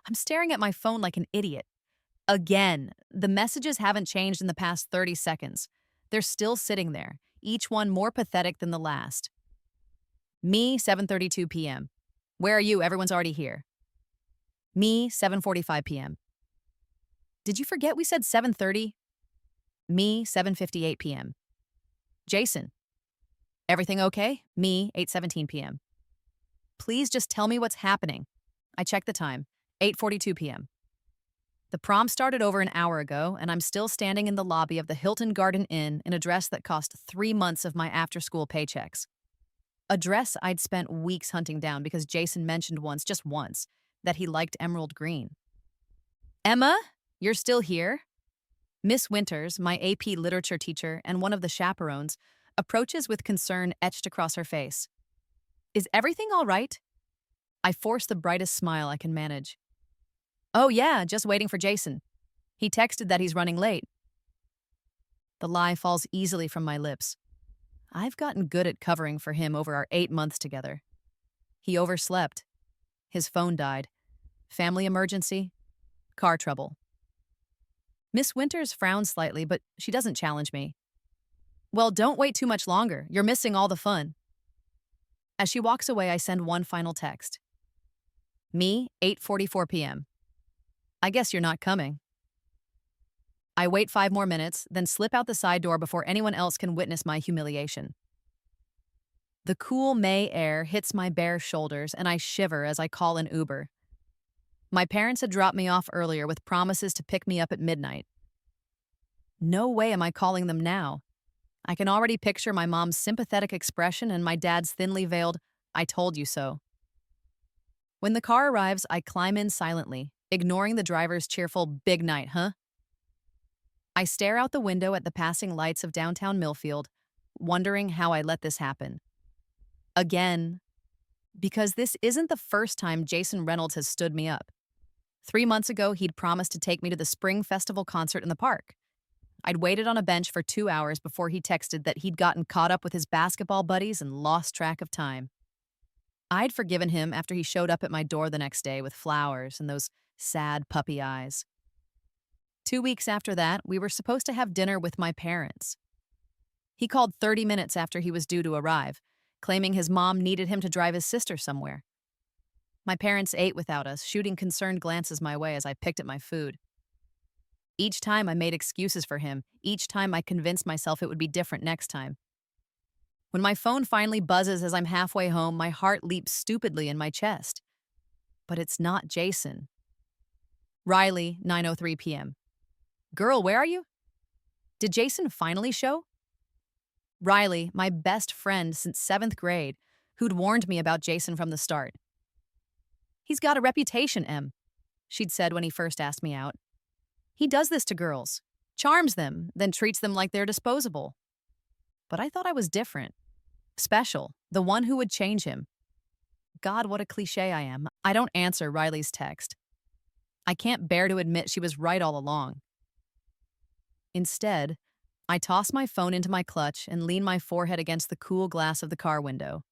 I'm staring at my phone like an idiot. Again, the messages haven't changed in the past 30 seconds. They're still sitting there, each one more pathetic than the last. Me, 7:32 p.m. Where are you? Everyone's already here. Me, 7:45 p.m. Did you forget we said 7:30? Me, 7:58 p.m. Jason, everything okay? Me, 8:17 p.m. Please just tell me what's happening. I checked the time, 8:42 p.m. The prom started over an hour ago, and I'm still standing in the lobby of the Hilton Garden Inn in a dress that cost 3 months of my after-school paychecks. A dress I'd spent weeks hunting down because Jason mentioned once, just once, that he liked emerald green. Emma, you're still here? Miss Winters, my AP literature teacher and one of the chaperones, approaches with concern etched across her face. Is everything all right? I force the brightest smile I can manage. Oh yeah, just waiting for Jason. He texted that he's running late. The lie falls easily from my lips. I've gotten good at covering for him over our 8 months together. He overslept. His phone died. Family emergency. Car trouble. Miss Winters frowns slightly, but she doesn't challenge me. Well, don't wait too much longer. You're missing all the fun. As she walks away, I send one final text. Me, 8:44 p.m. I guess you're not coming. I wait 5 more minutes, then slip out the side door before anyone else can witness my humiliation. The cool May air hits my bare shoulders, and I shiver as I call an Uber. My parents had dropped me off earlier with promises to pick me up at midnight. No way am I calling them now. I can already picture my mom's sympathetic expression and my dad's thinly veiled, "I told you so." When the car arrives, I climb in silently, ignoring the driver's cheerful, "Big night, huh?" I stare out the window at the passing lights of downtown Millfield, wondering how I let this happen. Again, because this isn't the first time Jason Reynolds has stood me up. 3 months ago, he'd promised to take me to the Spring Festival concert in the park. I'd waited on a bench for 2 hours before he texted that he'd gotten caught up with his basketball buddies and lost track of time. I'd forgiven him after he showed up at my door the next day with flowers and those sad puppy eyes. 2 weeks after that, we were supposed to have dinner with my parents. He called 30 minutes after he was due to arrive, claiming his mom needed him to drive his sister somewhere. My parents ate without us, shooting concerned glances my way as I picked at my food. Each time I made excuses for him, each time I convinced myself it would be different next time. When my phone finally buzzes as I'm halfway home, my heart leaps stupidly in my chest. But it's not Jason. Riley, 9:03 p.m. Girl, where are you? Did Jason finally show? Riley, my best friend since 7th grade, who'd warned me about Jason from the start. He's got a reputation, Em, she'd said when he first asked me out. He does this to girls, charms them, then treats them like they're disposable. But I thought I was different. Special, the one who would change him. God, what a cliche I am. I don't answer Riley's text. I can't bear to admit she was right all along. Instead, I toss my phone into my clutch and lean my forehead against the cool glass of the car window.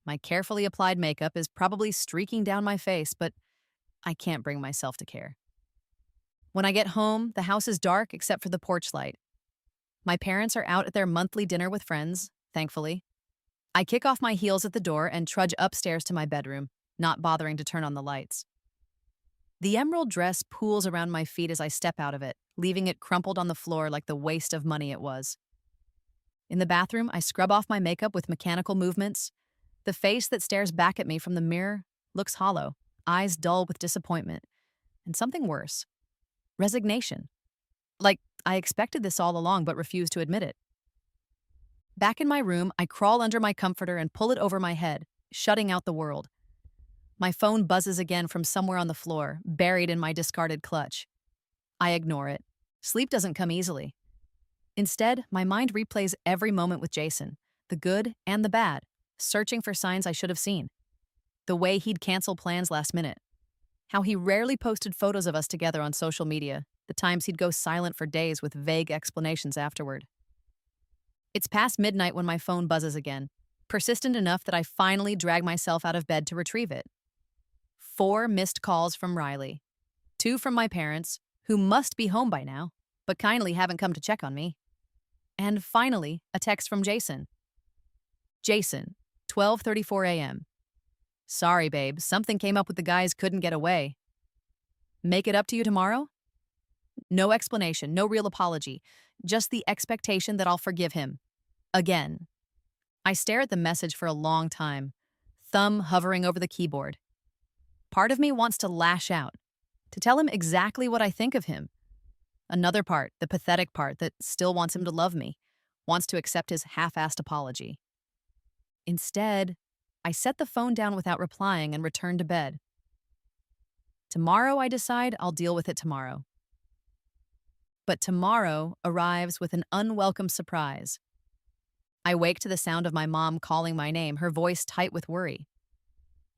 My carefully applied makeup is probably streaking down my face, but I can't bring myself to care. When I get home, the house is dark except for the porch light. My parents are out at their monthly dinner with friends, thankfully. I kick off my heels at the door and trudge upstairs to my bedroom, not bothering to turn on the lights. The emerald dress pools around my feet as I step out of it, leaving it crumpled on the floor like the waste of money it was. In the bathroom, I scrub off my makeup with mechanical movements. The face that stares back at me from the mirror looks hollow, eyes dull with disappointment, and something worse. Resignation. Like, I expected this all along but refused to admit it. Back in my room, I crawl under my comforter and pull it over my head, shutting out the world. My phone buzzes again from somewhere on the floor, buried in my discarded clutch. I ignore it. Sleep doesn't come easily. Instead, my mind replays every moment with Jason, the good and the bad, searching for signs I should have seen. The way he'd cancel plans last minute. How he rarely posted photos of us together on social media, the times he'd go silent for days with vague explanations afterward. It's past midnight when my phone buzzes again, persistent enough that I finally drag myself out of bed to retrieve it. 4 missed calls from Riley, 2 from my parents, who must be home by now, but kindly haven't come to check on me. And finally, a text from Jason. Jason, 12:34 a.m. Sorry, babe, something came up with the guys couldn't get away. Make it up to you tomorrow? No explanation, no real apology, just the expectation that I'll forgive him. Again. I stare at the message for a long time, thumb hovering over the keyboard. Part of me wants to lash out, to tell him exactly what I think of him. Another part, the pathetic part that still wants him to love me, wants to accept his half-assed apology. Instead, I set the phone down without replying and return to bed. Tomorrow, I decide I'll deal with it tomorrow. But tomorrow arrives with an unwelcome surprise. I wake to the sound of my mom calling my name, her voice tight with worry.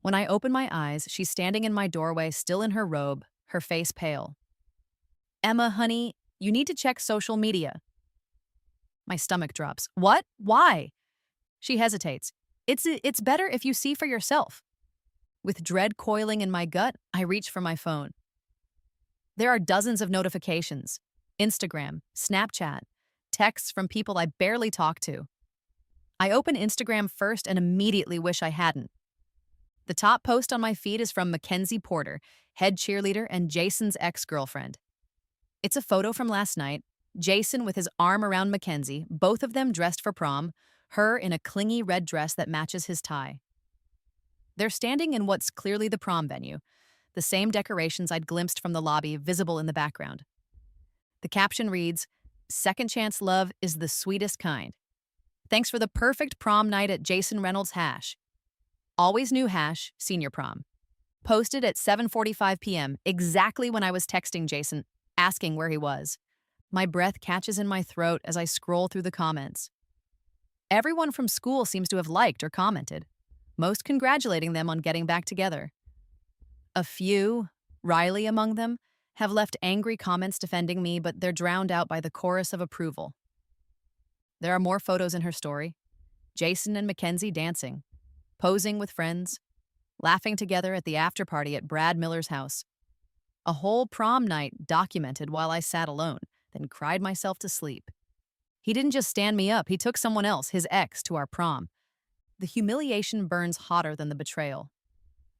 When I open my eyes, she's standing in my doorway, still in her robe, her face pale. Emma, honey, you need to check social media. My stomach drops. What? Why? She hesitates. It's better if you see for yourself. With dread coiling in my gut, I reach for my phone. There are dozens of notifications. Instagram, Snapchat, texts from people I barely talk to. I open Instagram first and immediately wish I hadn't. The top post on my feed is from Mackenzie Porter, head cheerleader and Jason's ex-girlfriend. It's a photo from last night, Jason with his arm around Mackenzie, both of them dressed for prom, her in a clingy red dress that matches his tie. They're standing in what's clearly the prom venue, the same decorations I'd glimpsed from the lobby visible in the background. The caption reads, "Second chance love is the sweetest kind. Thanks for the perfect prom night at Jason Reynolds' Hash. Always new hash, senior prom." Posted at 7:45 p.m., exactly when I was texting Jason, asking where he was. My breath catches in my throat as I scroll through the comments. Everyone from school seems to have liked or commented, most congratulating them on getting back together. A few, Riley among them, have left angry comments defending me, but they're drowned out by the chorus of approval. There are more photos in her story. Jason and Mackenzie dancing, posing with friends, laughing together at the after-party at Brad Miller's house. A whole prom night documented while I sat alone, then cried myself to sleep. He didn't just stand me up, he took someone else, his ex, to our prom. The humiliation burns hotter than the betrayal.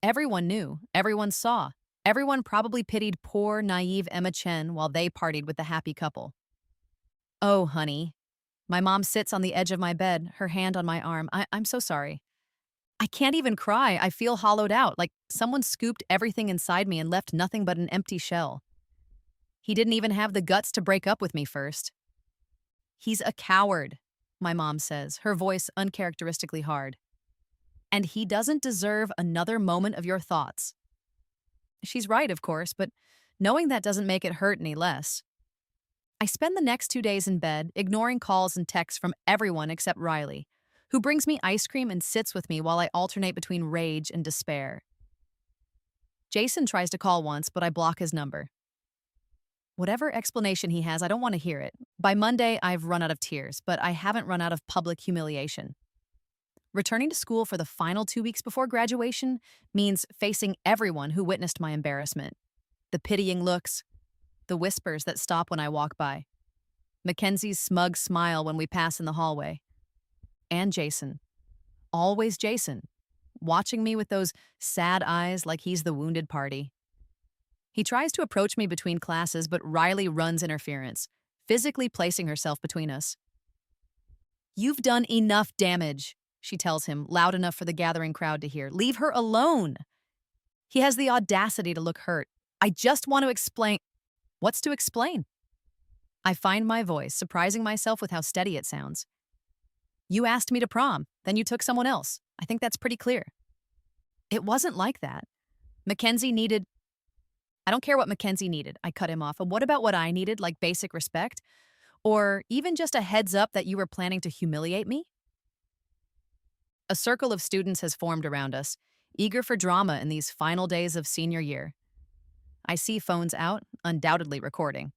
Everyone knew, everyone saw, everyone probably pitied poor, naive Emma Chen while they partied with the happy couple. Oh, honey. My mom sits on the edge of my bed, her hand on my arm. I'm so sorry. I can't even cry. I feel hollowed out, like someone scooped everything inside me and left nothing but an empty shell. He didn't even have the guts to break up with me first. He's a coward, my mom says, her voice uncharacteristically hard. And he doesn't deserve another moment of your thoughts. She's right, of course, but knowing that doesn't make it hurt any less. I spend the next 2 days in bed, ignoring calls and texts from everyone except Riley, who brings me ice cream and sits with me while I alternate between rage and despair. Jason tries to call once, but I block his number. Whatever explanation he has, I don't want to hear it. By Monday, I've run out of tears, but I haven't run out of public humiliation. Returning to school for the final 2 weeks before graduation means facing everyone who witnessed my embarrassment. The pitying looks, the whispers that stop when I walk by, Mackenzie's smug smile when we pass in the hallway, and Jason, always Jason, watching me with those sad eyes like he's the wounded party. He tries to approach me between classes, but Riley runs interference, physically placing herself between us. "You've done enough damage," she tells him, loud enough for the gathering crowd to hear. "Leave her alone." He has the audacity to look hurt. "I just want to explain." What's to explain? I find my voice, surprising myself with how steady it sounds. "You asked me to prom, then you took someone else. I think that's pretty clear." It wasn't like that. Mackenzie needed... I don't care what Mackenzie needed, I cut him off. And what about what I needed, like basic respect? Or even just a heads up that you were planning to humiliate me? A circle of students has formed around us, eager for drama in these final days of senior year. I see phones out, undoubtedly recording.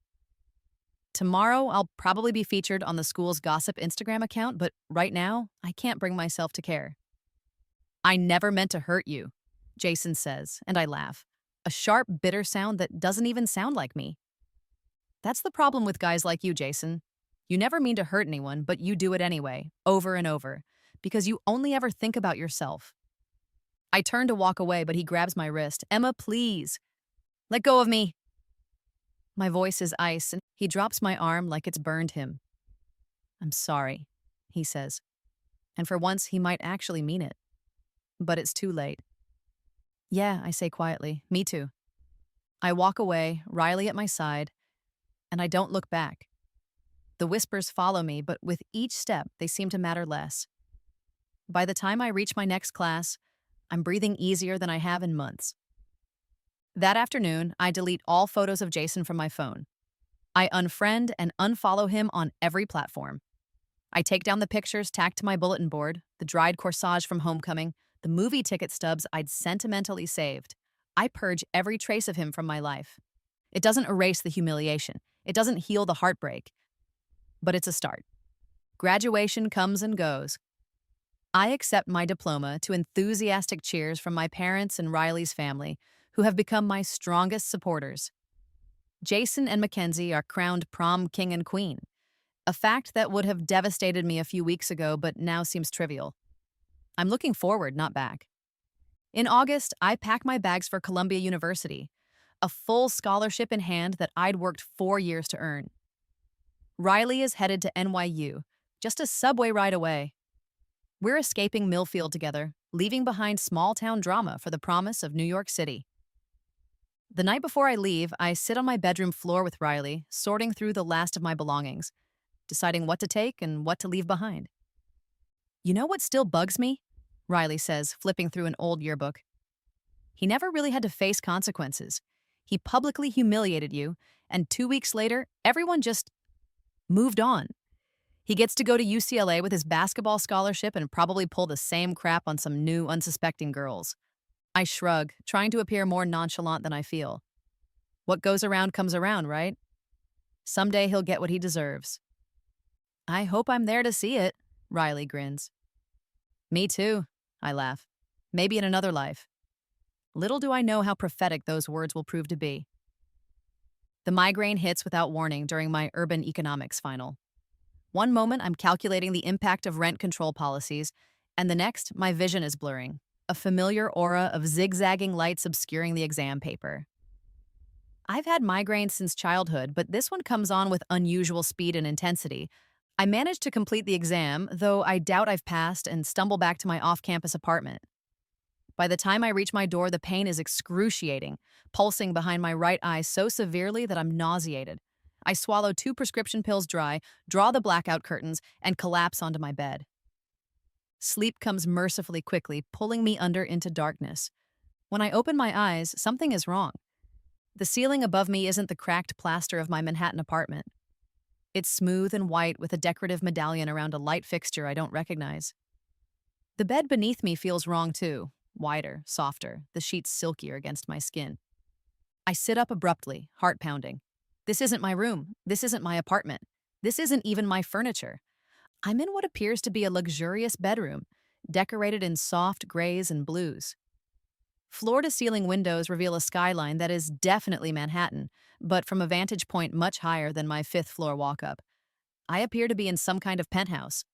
Tomorrow, I'll probably be featured on the school's gossip Instagram account, but right now, I can't bring myself to care. "I never meant to hurt you. Jason says, and I laugh. A sharp, bitter sound that doesn't even sound like me. That's the problem with guys like you, Jason. You never mean to hurt anyone, but you do it anyway, over and over, because you only ever think about yourself. I turn to walk away, but he grabs my wrist. Emma, please. Let go of me. My voice is ice, and he drops my arm like it's burned him. I'm sorry, he says. And for once, he might actually mean it. But it's too late. Yeah, I say quietly. Me too. I walk away, Riley at my side, and I don't look back. The whispers follow me, but with each step, they seem to matter less. By the time I reach my next class, I'm breathing easier than I have in months. That afternoon, I delete all photos of Jason from my phone. I unfriend and unfollow him on every platform. I take down the pictures tacked to my bulletin board, the dried corsage from homecoming, the movie ticket stubs I'd sentimentally saved. I purge every trace of him from my life. It doesn't erase the humiliation. It doesn't heal the heartbreak. But it's a start. Graduation comes and goes. I accept my diploma to enthusiastic cheers from my parents and Riley's family, who have become my strongest supporters. Jason and Mackenzie are crowned prom king and queen, a fact that would have devastated me a few weeks ago but now seems trivial. I'm looking forward, not back. In August, I pack my bags for Columbia University, a full scholarship in hand that I'd worked 4 years to earn. Riley is headed to NYU, just a subway ride away. We're escaping Millfield together, leaving behind small-town drama for the promise of New York City. The night before I leave, I sit on my bedroom floor with Riley, sorting through the last of my belongings, deciding what to take and what to leave behind. You know what still bugs me? Riley says, flipping through an old yearbook. He never really had to face consequences. He publicly humiliated you, and 2 weeks later, everyone just moved on. He gets to go to UCLA with his basketball scholarship and probably pull the same crap on some new, unsuspecting girls. I shrug, trying to appear more nonchalant than I feel. What goes around comes around, right? Someday he'll get what he deserves. I hope I'm there to see it, Riley grins. Me too, I laugh. Maybe in another life. Little do I know how prophetic those words will prove to be. The migraine hits without warning during my urban economics final. One moment, I'm calculating the impact of rent control policies, and the next, my vision is blurring, a familiar aura of zigzagging lights obscuring the exam paper. I've had migraines since childhood, but this one comes on with unusual speed and intensity. I managed to complete the exam, though I doubt I've passed, and stumble back to my off-campus apartment. By the time I reach my door, the pain is excruciating, pulsing behind my right eye so severely that I'm nauseated. I swallow 2 prescription pills dry, draw the blackout curtains, and collapse onto my bed. Sleep comes mercifully quickly, pulling me under into darkness. When I open my eyes, something is wrong. The ceiling above me isn't the cracked plaster of my Manhattan apartment. It's smooth and white with a decorative medallion around a light fixture I don't recognize. The bed beneath me feels wrong too, wider, softer, the sheets silkier against my skin. I sit up abruptly, heart pounding. This isn't my room. This isn't my apartment. This isn't even my furniture. I'm in what appears to be a luxurious bedroom, decorated in soft grays and blues. Floor-to-ceiling windows reveal a skyline that is definitely Manhattan, but from a vantage point much higher than my 5th-floor walk-up. I appear to be in some kind of penthouse.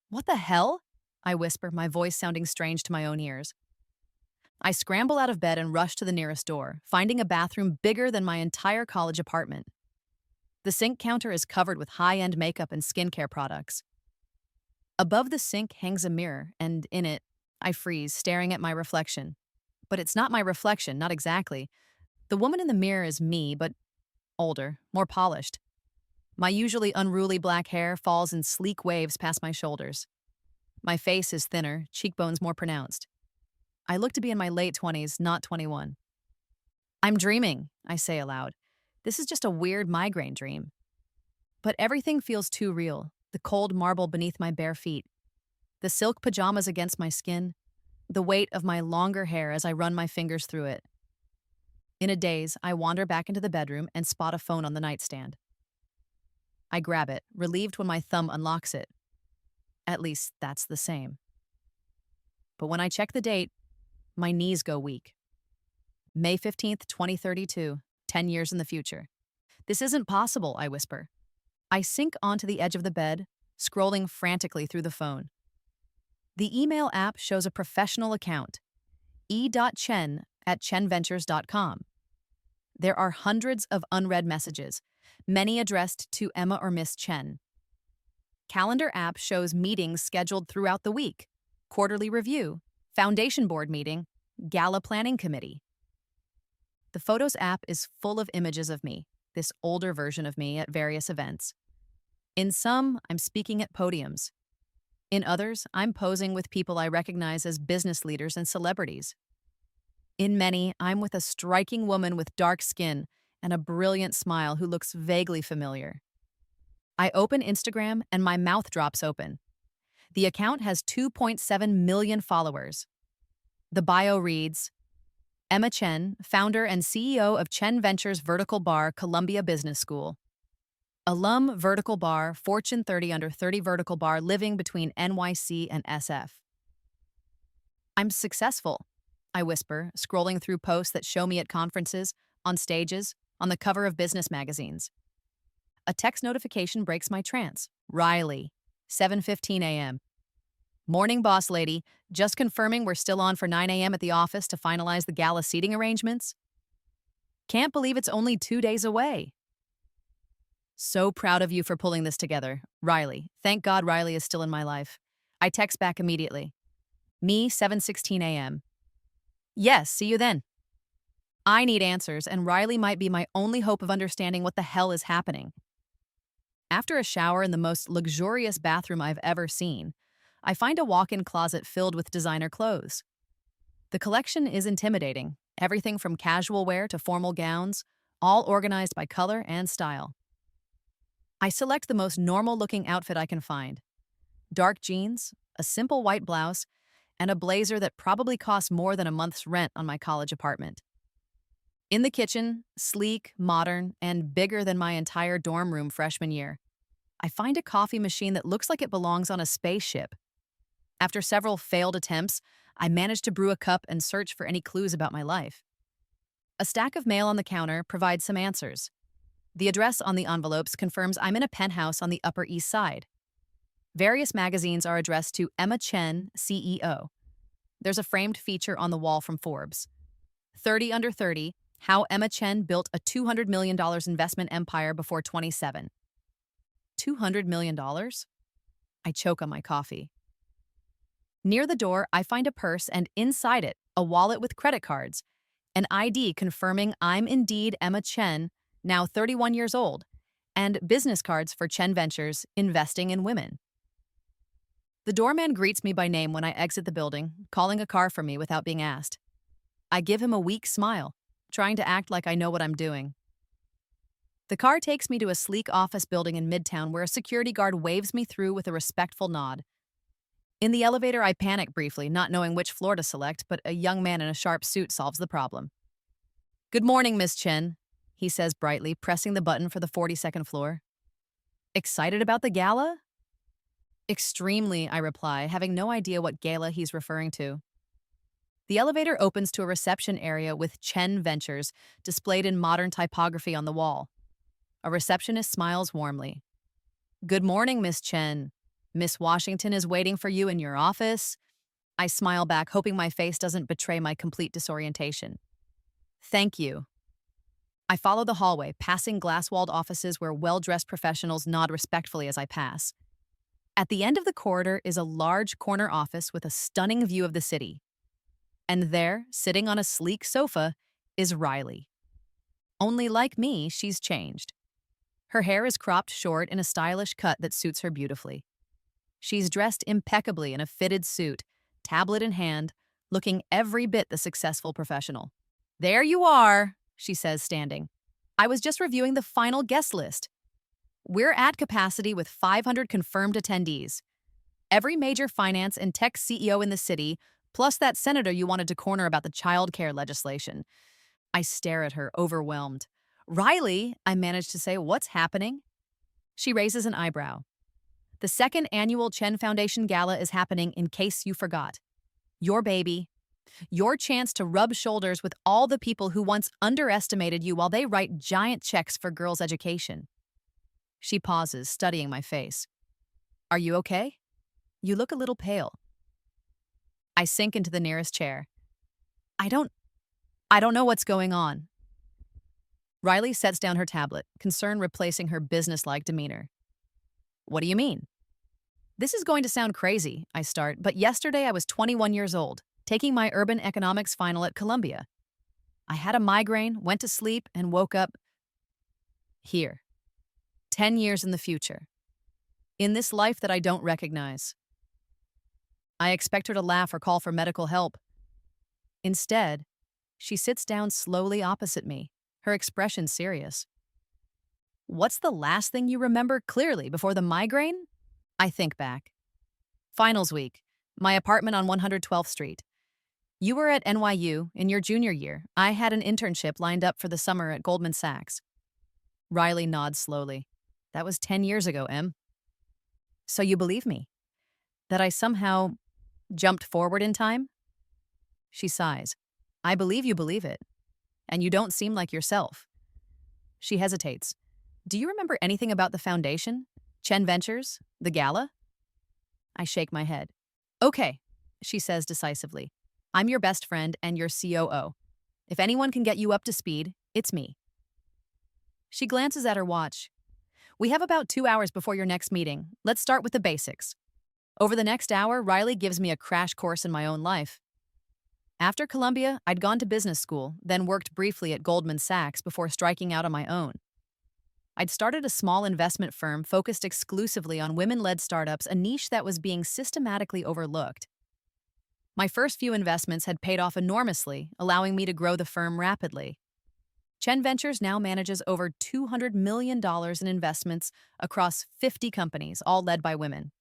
What the hell? I whisper, my voice sounding strange to my own ears. I scramble out of bed and rush to the nearest door, finding a bathroom bigger than my entire college apartment. The sink counter is covered with high-end makeup and skincare products. Above the sink hangs a mirror, and in it, I freeze, staring at my reflection. But it's not my reflection, not exactly. The woman in the mirror is me, but older, more polished. My usually unruly black hair falls in sleek waves past my shoulders. My face is thinner, cheekbones more pronounced. I look to be in my late 20s, not 21. I'm dreaming, I say aloud. This is just a weird migraine dream. But everything feels too real, the cold marble beneath my bare feet, the silk pajamas against my skin, the weight of my longer hair as I run my fingers through it. In a daze, I wander back into the bedroom and spot a phone on the nightstand. I grab it, relieved when my thumb unlocks it. At least that's the same. But when I check the date, My knees go weak. May 15th, 2032, 10 years in the future. This isn't possible, I whisper. I sink onto the edge of the bed, scrolling frantically through the phone. The email app shows a professional account, e.chen@chenventures.com. There are hundreds of unread messages, many addressed to Emma or Miss Chen. Calendar app shows meetings scheduled throughout the week, quarterly review, foundation board meeting, Gala planning committee. The Photos app is full of images of me, this older version of me at various events. In some, I'm speaking at podiums. In others, I'm posing with people I recognize as business leaders and celebrities. In many, I'm with a striking woman with dark skin and a brilliant smile who looks vaguely familiar. I open Instagram and my mouth drops open. The account has 2.7 million followers. The bio reads, Emma Chen, founder and CEO of Chen Ventures Vertical Bar, Columbia Business School. Alum Vertical Bar, Fortune 30 under 30 Vertical Bar, living between NYC and SF. I'm successful, I whisper, scrolling through posts that show me at conferences, on stages, on the cover of business magazines. A text notification breaks my trance. Riley, 7:15 a.m. Morning, boss lady. Just confirming we're still on for 9 a.m. at the office to finalize the gala seating arrangements. Can't believe it's only 2 days away. So proud of you for pulling this together, Riley. Thank God Riley is still in my life. I text back immediately. Me, 7:16 a.m. Yes, see you then. I need answers, and Riley might be my only hope of understanding what the hell is happening. After a shower in the most luxurious bathroom I've ever seen, I find a walk-in closet filled with designer clothes. The collection is intimidating, everything from casual wear to formal gowns, all organized by color and style. I select the most normal-looking outfit I can find. Dark jeans, a simple white blouse, and a blazer that probably costs more than a month's rent on my college apartment. In the kitchen, sleek, modern, and bigger than my entire dorm room freshman year, I find a coffee machine that looks like it belongs on a spaceship. After several failed attempts, I manage to brew a cup and search for any clues about my life. A stack of mail on the counter provides some answers. The address on the envelopes confirms I'm in a penthouse on the Upper East Side. Various magazines are addressed to Emma Chen, CEO. There's a framed feature on the wall from Forbes. 30 under 30, How Emma Chen Built a $200 million Investment Empire Before 27. $200 million? I choke on my coffee. Near the door, I find a purse and inside it, a wallet with credit cards, an ID confirming I'm indeed Emma Chen, now 31 years old, and business cards for Chen Ventures, investing in women. The doorman greets me by name when I exit the building, calling a car for me without being asked. I give him a weak smile, trying to act like I know what I'm doing. The car takes me to a sleek office building in Midtown where a security guard waves me through with a respectful nod. In the elevator, I panic briefly, not knowing which floor to select, but a young man in a sharp suit solves the problem. Good morning, Miss Chen, he says brightly, pressing the button for the 42nd floor. Excited about the gala? Extremely, I reply, having no idea what gala he's referring to. The elevator opens to a reception area with Chen Ventures displayed in modern typography on the wall. A receptionist smiles warmly. Good morning, Miss Chen. Miss Washington is waiting for you in your office. I smile back, hoping my face doesn't betray my complete disorientation. Thank you. I follow the hallway, passing glass-walled offices where well-dressed professionals nod respectfully as I pass. At the end of the corridor is a large corner office with a stunning view of the city. And there, sitting on a sleek sofa, is Riley. Only like me, she's changed. Her hair is cropped short in a stylish cut that suits her beautifully. She's dressed impeccably in a fitted suit, tablet in hand, looking every bit the successful professional. There you are, she says, standing. I was just reviewing the final guest list. We're at capacity with 500 confirmed attendees. Every major finance and tech CEO in the city, plus that senator you wanted to corner about the child care legislation. I stare at her, overwhelmed. Riley, I manage to say, what's happening? She raises an eyebrow. The second annual Chen Foundation Gala is happening in case you forgot. Your baby, Your chance to rub shoulders with all the people who once underestimated you while they write giant checks for girls' education. She pauses, studying my face. Are you okay? You look a little pale. I sink into the nearest chair. I don't I don't know what's going on. Riley sets down her tablet, concern replacing her businesslike demeanor. What do you mean? This is going to sound crazy, I start, but yesterday I was 21 years old, taking my urban economics final at Columbia. I had a migraine, went to sleep, and woke up here, 10 years in the future, in this life that I don't recognize. I expect her to laugh or call for medical help. Instead, she sits down slowly opposite me, her expression serious. What's the last thing you remember clearly before the migraine? I think back. Finals week, my apartment on 112th Street. You were at NYU in your junior year. I had an internship lined up for the summer at Goldman Sachs. Riley nods slowly. That was 10 years ago, Em. So you believe me? That I somehow jumped forward in time? She sighs. I believe you believe it. And you don't seem like yourself. She hesitates. Do you remember anything about the foundation? Chen Ventures? The Gala? I shake my head. Okay, she says decisively. I'm your best friend and your COO. If anyone can get you up to speed, it's me. She glances at her watch. We have about 2 hours before your next meeting. Let's start with the basics. Over the next hour, Riley gives me a crash course in my own life. After Columbia, I'd gone to business school, then worked briefly at Goldman Sachs before striking out on my own. I'd started a small investment firm focused exclusively on women-led startups, a niche that was being systematically overlooked. My first few investments had paid off enormously, allowing me to grow the firm rapidly. Chen Ventures now manages over $200 million in investments across 50 companies, all led by women.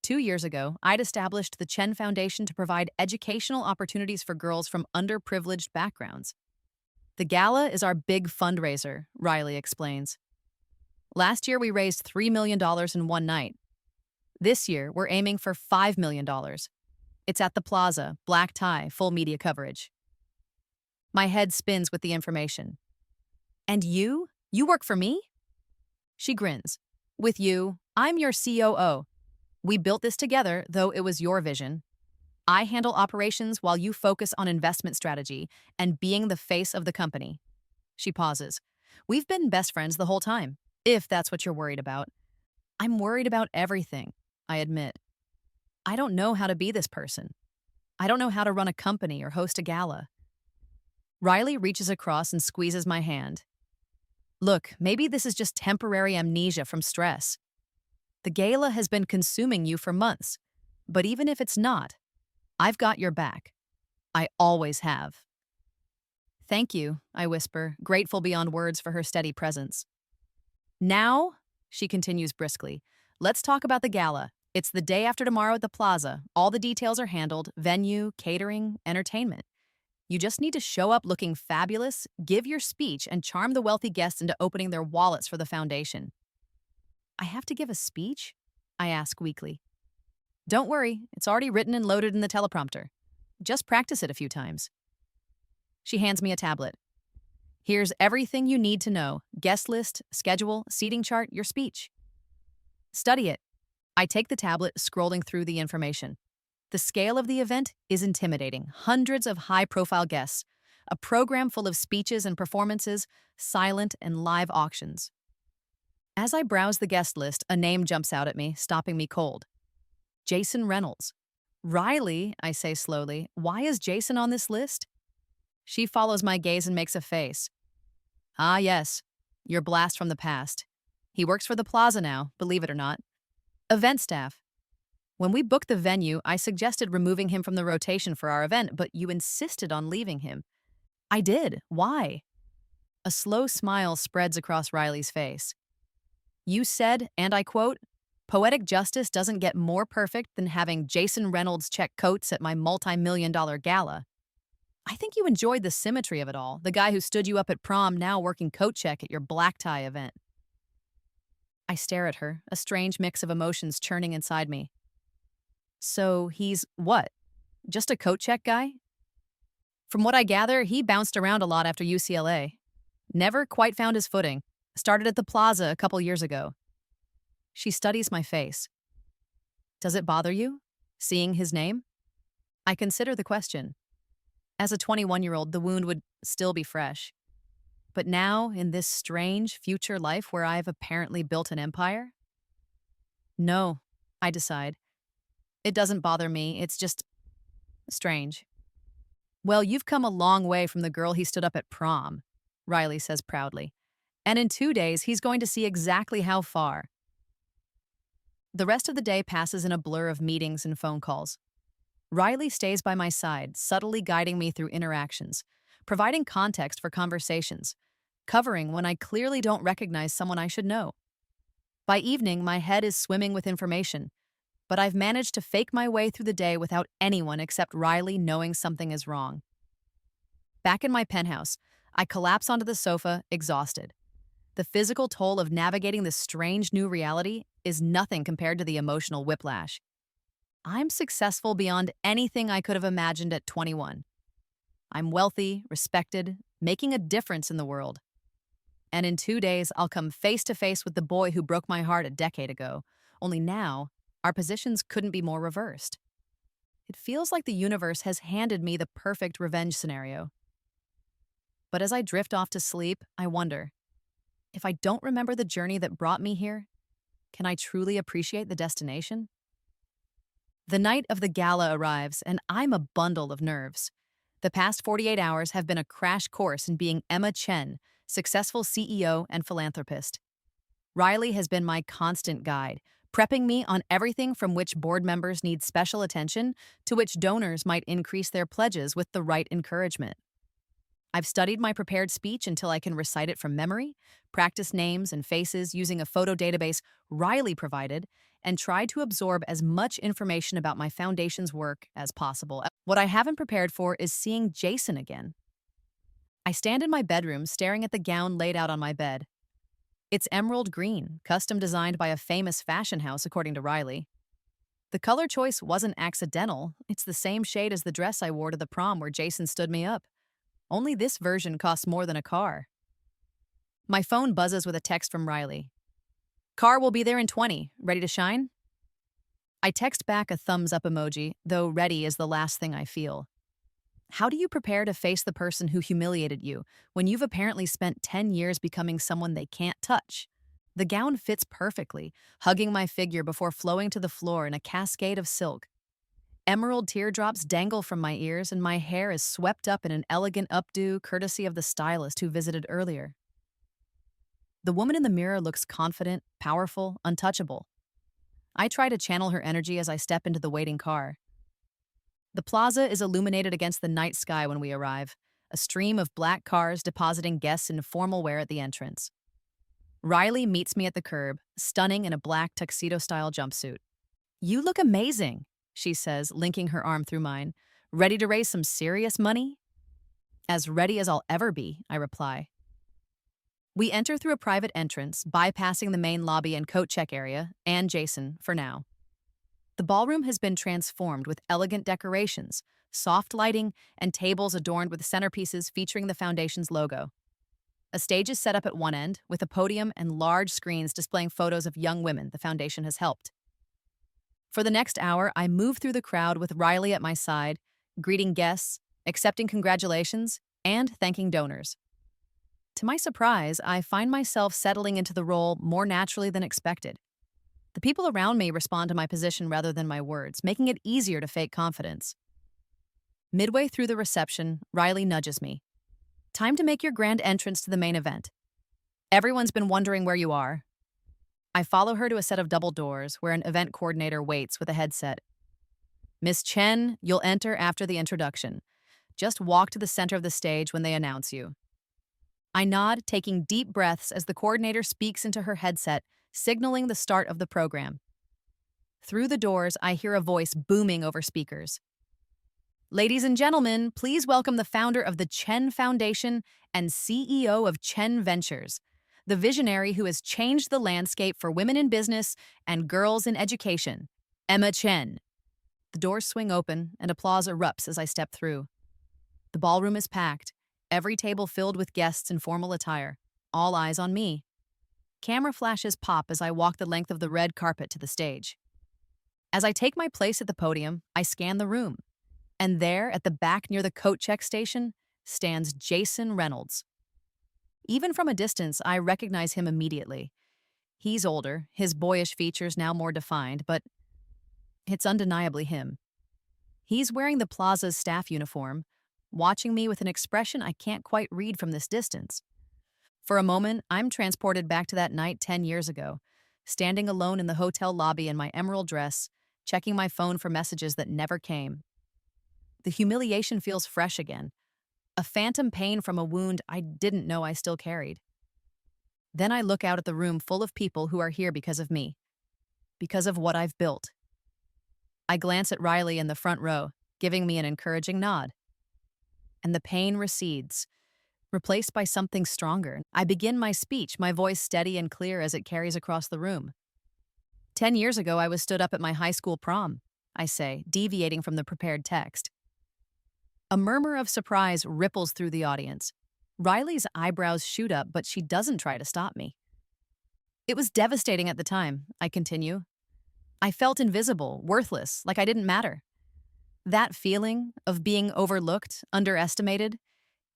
2 years ago, I'd established the Chen Foundation to provide educational opportunities for girls from underprivileged backgrounds. The Gala is our big fundraiser, Riley explains. Last year, we raised $3 million in one night. This year, we're aiming for $5 million. It's at the Plaza, black tie, full media coverage. My head spins with the information. And you? You work for me? She grins. With you, I'm your COO. We built this together, though it was your vision. I handle operations while you focus on investment strategy and being the face of the company. She pauses. We've been best friends the whole time, if that's what you're worried about. I'm worried about everything, I admit. I don't know how to be this person. I don't know how to run a company or host a gala. Riley reaches across and squeezes my hand. Look, maybe this is just temporary amnesia from stress. The gala has been consuming you for months, but even if it's not, I've got your back. I always have. Thank you, I whisper, grateful beyond words for her steady presence. Now, she continues briskly, let's talk about the gala. It's the day after tomorrow at the Plaza. All the details are handled, venue, catering, entertainment. You just need to show up looking fabulous, give your speech, and charm the wealthy guests into opening their wallets for the foundation. I have to give a speech? I ask weakly. Don't worry, it's already written and loaded in the teleprompter. Just practice it a few times. She hands me a tablet. Here's everything you need to know: guest list, schedule, seating chart, your speech. Study it. I take the tablet, scrolling through the information. The scale of the event is intimidating. Hundreds of high-profile guests, a program full of speeches and performances, silent and live auctions. As I browse the guest list, a name jumps out at me, stopping me cold. Jason Reynolds. Riley, I say slowly, why is Jason on this list? She follows my gaze and makes a face. Ah, yes, your blast from the past. He works for the Plaza now, believe it or not. Event staff. When we booked the venue, I suggested removing him from the rotation for our event, but you insisted on leaving him. I did. Why? A slow smile spreads across Riley's face. You said, and I quote, poetic justice doesn't get more perfect than having Jason Reynolds check coats at my multi-million-dollar gala. I think you enjoyed the symmetry of it all, the guy who stood you up at prom now working coat check at your black tie event. I stare at her, a strange mix of emotions churning inside me. So he's what? Just a coat check guy? From what I gather, he bounced around a lot after UCLA. Never quite found his footing. Started at the plaza a couple years ago. She studies my face. Does it bother you, seeing his name? I consider the question. As a 21-year-old, the wound would still be fresh. But now, in this strange future life where I've apparently built an empire? No, I decide. It doesn't bother me, it's just strange. Well, you've come a long way from the girl he stood up at prom, Riley says proudly. And in 2 days, he's going to see exactly how far. The rest of the day passes in a blur of meetings and phone calls. Riley stays by my side, subtly guiding me through interactions, providing context for conversations, covering when I clearly don't recognize someone I should know. By evening, my head is swimming with information, but I've managed to fake my way through the day without anyone except Riley knowing something is wrong. Back in my penthouse, I collapse onto the sofa, exhausted. The physical toll of navigating this strange new reality is nothing compared to the emotional whiplash. I'm successful beyond anything I could have imagined at 21. I'm wealthy, respected, making a difference in the world. And in 2 days, I'll come face to face with the boy who broke my heart a decade ago. Only now, our positions couldn't be more reversed. It feels like the universe has handed me the perfect revenge scenario. But as I drift off to sleep, I wonder, if I don't remember the journey that brought me here, can I truly appreciate the destination? The night of the gala arrives, and I'm a bundle of nerves. The past 48 hours have been a crash course in being Emma Chen, successful CEO and philanthropist. Riley has been my constant guide, prepping me on everything from which board members need special attention to which donors might increase their pledges with the right encouragement. I've studied my prepared speech until I can recite it from memory, practice names and faces using a photo database Riley provided, and tried to absorb as much information about my foundation's work as possible. What I haven't prepared for is seeing Jason again. I stand in my bedroom staring at the gown laid out on my bed. It's emerald green, custom designed by a famous fashion house, according to Riley. The color choice wasn't accidental. It's the same shade as the dress I wore to the prom where Jason stood me up. Only this version costs more than a car. My phone buzzes with a text from Riley. Car will be there in 20. Ready to shine? I text back a thumbs up emoji, though ready is the last thing I feel. How do you prepare to face the person who humiliated you when you've apparently spent 10 years becoming someone they can't touch? The gown fits perfectly, hugging my figure before flowing to the floor in a cascade of silk. Emerald teardrops dangle from my ears, and my hair is swept up in an elegant updo courtesy of the stylist who visited earlier. The woman in the mirror looks confident, powerful, untouchable. I try to channel her energy as I step into the waiting car. The plaza is illuminated against the night sky when we arrive, a stream of black cars depositing guests in formal wear at the entrance. Riley meets me at the curb, stunning in a black tuxedo-style jumpsuit. You look amazing, she says, linking her arm through mine. Ready to raise some serious money? As ready as I'll ever be, I reply. We enter through a private entrance, bypassing the main lobby and coat check area, and Jason, for now. The ballroom has been transformed with elegant decorations, soft lighting, and tables adorned with centerpieces featuring the foundation's logo. A stage is set up at one end, with a podium and large screens displaying photos of young women the foundation has helped. For the next hour, I move through the crowd with Riley at my side, greeting guests, accepting congratulations, and thanking donors. To my surprise, I find myself settling into the role more naturally than expected. The people around me respond to my position rather than my words, making it easier to fake confidence. Midway through the reception, Riley nudges me. Time to make your grand entrance to the main event. Everyone's been wondering where you are. I follow her to a set of double doors where an event coordinator waits with a headset. Miss Chen, you'll enter after the introduction. Just walk to the center of the stage when they announce you. I nod, taking deep breaths as the coordinator speaks into her headset, signaling the start of the program. Through the doors, I hear a voice booming over speakers. Ladies and gentlemen, please welcome the founder of the Chen Foundation and CEO of Chen Ventures, the visionary who has changed the landscape for women in business and girls in education, Emma Chen. The doors swing open, and applause erupts as I step through. The ballroom is packed, every table filled with guests in formal attire, all eyes on me. Camera flashes pop as I walk the length of the red carpet to the stage. As I take my place at the podium, I scan the room, and there, at the back near the coat check station, stands Jason Reynolds. Even from a distance, I recognize him immediately. He's older, his boyish features now more defined, but it's undeniably him. He's wearing the plaza's staff uniform, watching me with an expression I can't quite read from this distance. For a moment, I'm transported back to that night 10 years ago, standing alone in the hotel lobby in my emerald dress, checking my phone for messages that never came. The humiliation feels fresh again, a phantom pain from a wound I didn't know I still carried. Then I look out at the room full of people who are here because of me, because of what I've built. I glance at Riley in the front row, giving me an encouraging nod. And the pain recedes, replaced by something stronger. I begin my speech, my voice steady and clear as it carries across the room. 10 years ago, I was stood up at my high school prom, I say, deviating from the prepared text. A murmur of surprise ripples through the audience. Riley's eyebrows shoot up, but she doesn't try to stop me. It was devastating at the time, I continue. I felt invisible, worthless, like I didn't matter. That feeling of being overlooked, underestimated,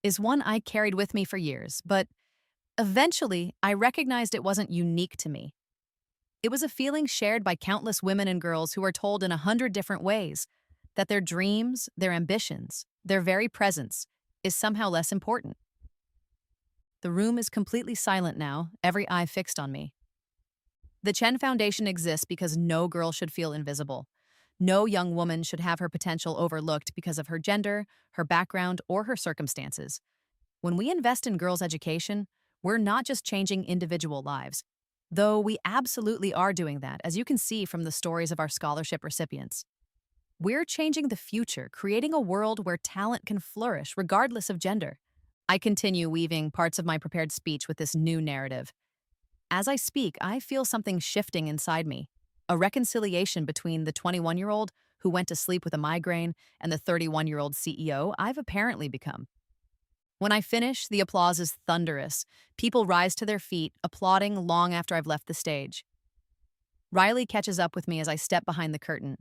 is one I carried with me for years, but eventually I recognized it wasn't unique to me. It was a feeling shared by countless women and girls who are told in 100 different ways that their dreams, their ambitions, their very presence is somehow less important. The room is completely silent now, every eye fixed on me. The Chen Foundation exists because no girl should feel invisible. No young woman should have her potential overlooked because of her gender, her background, or her circumstances. When we invest in girls' education, we're not just changing individual lives, though we absolutely are doing that, as you can see from the stories of our scholarship recipients. We're changing the future, creating a world where talent can flourish regardless of gender. I continue weaving parts of my prepared speech with this new narrative. As I speak, I feel something shifting inside me, a reconciliation between the 21-year-old who went to sleep with a migraine and the 31-year-old CEO I've apparently become. When I finish, the applause is thunderous. People rise to their feet, applauding long after I've left the stage. Riley catches up with me as I step behind the curtain.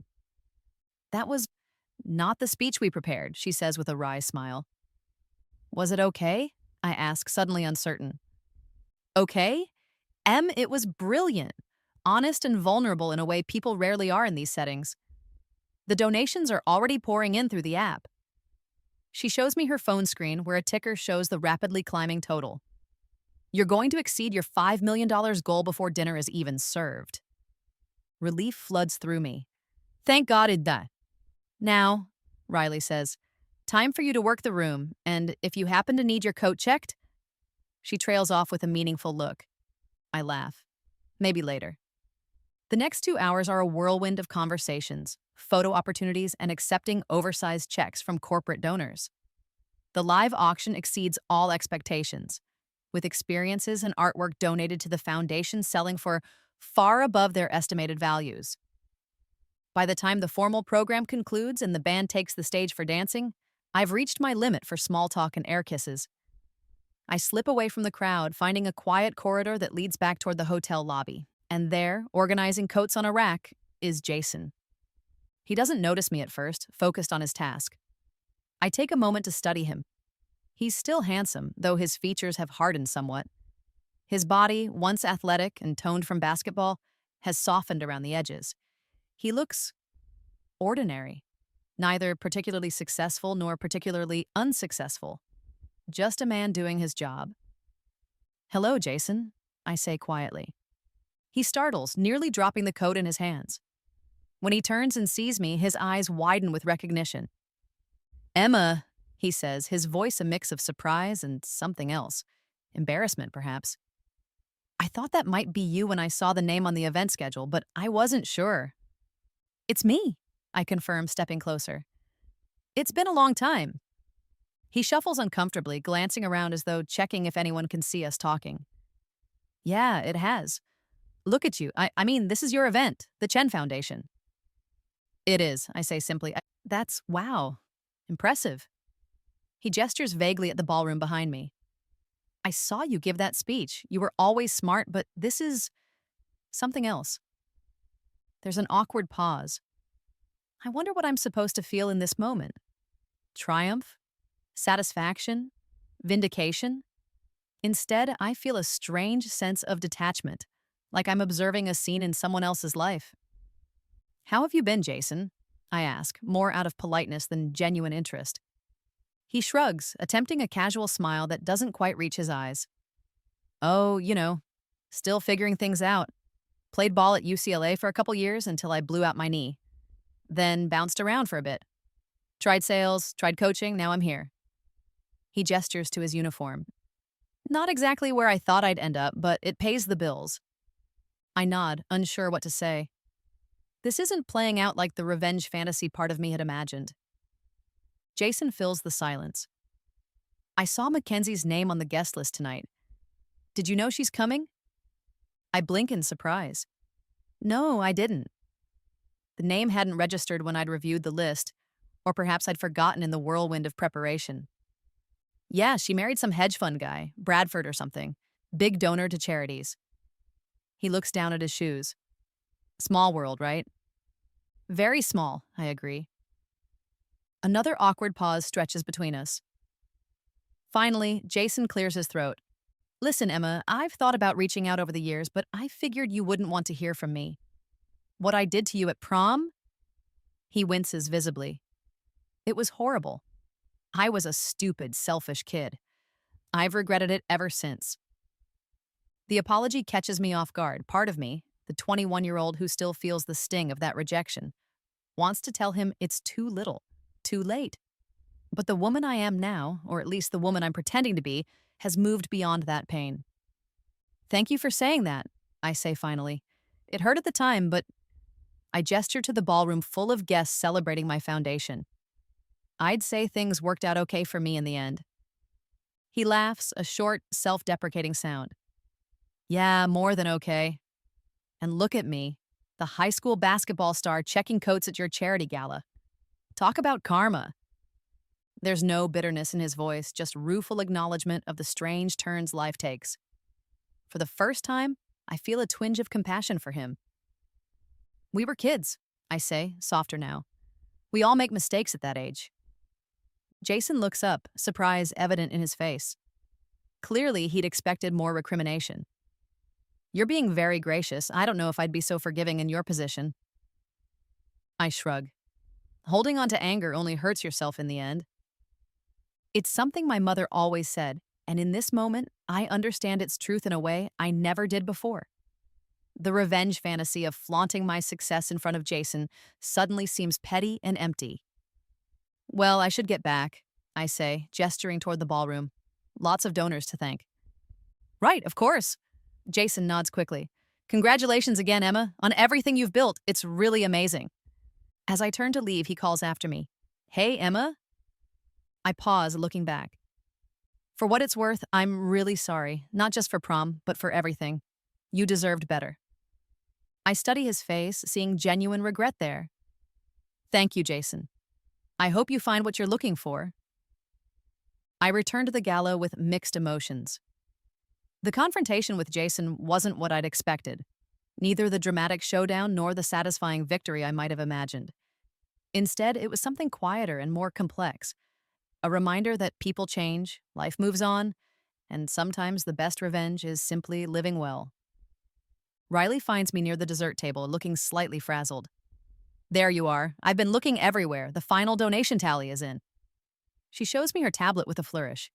"That was not the speech we prepared," she says with a wry smile. "Was it okay?" I ask, suddenly uncertain. "Okay? It was brilliant, honest and vulnerable in a way people rarely are in these settings. The donations are already pouring in through the app." She shows me her phone screen where a ticker shows the rapidly climbing total. "You're going to exceed your $5 million goal before dinner is even served." Relief floods through me. "Thank God it did. Now," Riley says, "time for you to work the room, and if you happen to need your coat checked..." She trails off with a meaningful look. I laugh. "Maybe later." The next 2 hours are a whirlwind of conversations, photo opportunities, and accepting oversized checks from corporate donors. The live auction exceeds all expectations, with experiences and artwork donated to the foundation selling for far above their estimated values. By the time the formal program concludes and the band takes the stage for dancing, I've reached my limit for small talk and air kisses. I slip away from the crowd, finding a quiet corridor that leads back toward the hotel lobby. And there, organizing coats on a rack, is Jason. He doesn't notice me at first, focused on his task. I take a moment to study him. He's still handsome, though his features have hardened somewhat. His body, once athletic and toned from basketball, has softened around the edges. He looks ordinary, neither particularly successful nor particularly unsuccessful. Just a man doing his job. "Hello, Jason," I say quietly. He startles, nearly dropping the coat in his hands. When he turns and sees me, his eyes widen with recognition. "Emma," he says, his voice a mix of surprise and something else. Embarrassment, perhaps. "I thought that might be you when I saw the name on the event schedule, but I wasn't sure." "It's me," I confirm, stepping closer. "It's been a long time." He shuffles uncomfortably, glancing around as though checking if anyone can see us talking. "Yeah, it has. Look at you. I mean, this is your event, the Chen Foundation." It is, I say simply. That's wow. Impressive. He gestures vaguely at the ballroom behind me. I saw you give that speech. You were always smart, but this is something else. There's an awkward pause. I wonder what I'm supposed to feel in this moment. Triumph? Satisfaction? Vindication? Instead, I feel a strange sense of detachment, like I'm observing a scene in someone else's life. How have you been, Jason? I ask, more out of politeness than genuine interest. He shrugs, attempting a casual smile that doesn't quite reach his eyes. Oh, still figuring things out. Played ball at UCLA for a couple years until I blew out my knee. Then bounced around for a bit. Tried sales, tried coaching, now I'm here. He gestures to his uniform. Not exactly where I thought I'd end up, but it pays the bills. I nod, unsure what to say. This isn't playing out like the revenge fantasy part of me had imagined. Jason fills the silence. I saw Mackenzie's name on the guest list tonight. Did you know she's coming? I blink in surprise. No, I didn't. The name hadn't registered when I'd reviewed the list, or perhaps I'd forgotten in the whirlwind of preparation. Yeah, she married some hedge fund guy, Bradford or something. Big donor to charities. He looks down at his shoes. Small world, right? Very small, I agree. Another awkward pause stretches between us. Finally, Jason clears his throat. Listen, Emma, I've thought about reaching out over the years, but I figured you wouldn't want to hear from me. What I did to you at prom? He winces visibly. It was horrible. I was a stupid, selfish kid. I've regretted it ever since. The apology catches me off guard. Part of me, the 21-year-old who still feels the sting of that rejection, wants to tell him it's too little, too late. But the woman I am now, or at least the woman I'm pretending to be, has moved beyond that pain. Thank you for saying that, I say finally. It hurt at the time, but I gesture to the ballroom full of guests celebrating my foundation. I'd say things worked out okay for me in the end. He laughs, a short, self-deprecating sound. Yeah, more than okay. And look at me, the high school basketball star checking coats at your charity gala. Talk about karma. There's no bitterness in his voice, just rueful acknowledgement of the strange turns life takes. For the first time, I feel a twinge of compassion for him. We were kids, I say, softer now. We all make mistakes at that age. Jason looks up, surprise evident in his face. Clearly, he'd expected more recrimination. You're being very gracious. I don't know if I'd be so forgiving in your position. I shrug. Holding on to anger only hurts yourself in the end. It's something my mother always said, and in this moment, I understand its truth in a way I never did before. The revenge fantasy of flaunting my success in front of Jason suddenly seems petty and empty. Well, I should get back, I say, gesturing toward the ballroom. Lots of donors to thank. Right, of course. Jason nods quickly. Congratulations again, Emma, on everything you've built. It's really amazing. As I turn to leave, he calls after me. Hey, Emma? I pause, looking back. For what it's worth, I'm really sorry, not just for prom, but for everything. You deserved better. I study his face, seeing genuine regret there. Thank you, Jason. I hope you find what you're looking for. I return to the gala with mixed emotions. The confrontation with Jason wasn't what I'd expected, neither the dramatic showdown nor the satisfying victory I might have imagined. Instead, it was something quieter and more complex, a reminder that people change, life moves on, and sometimes the best revenge is simply living well. Riley finds me near the dessert table, looking slightly frazzled. There you are. I've been looking everywhere. The final donation tally is in. She shows me her tablet with a flourish.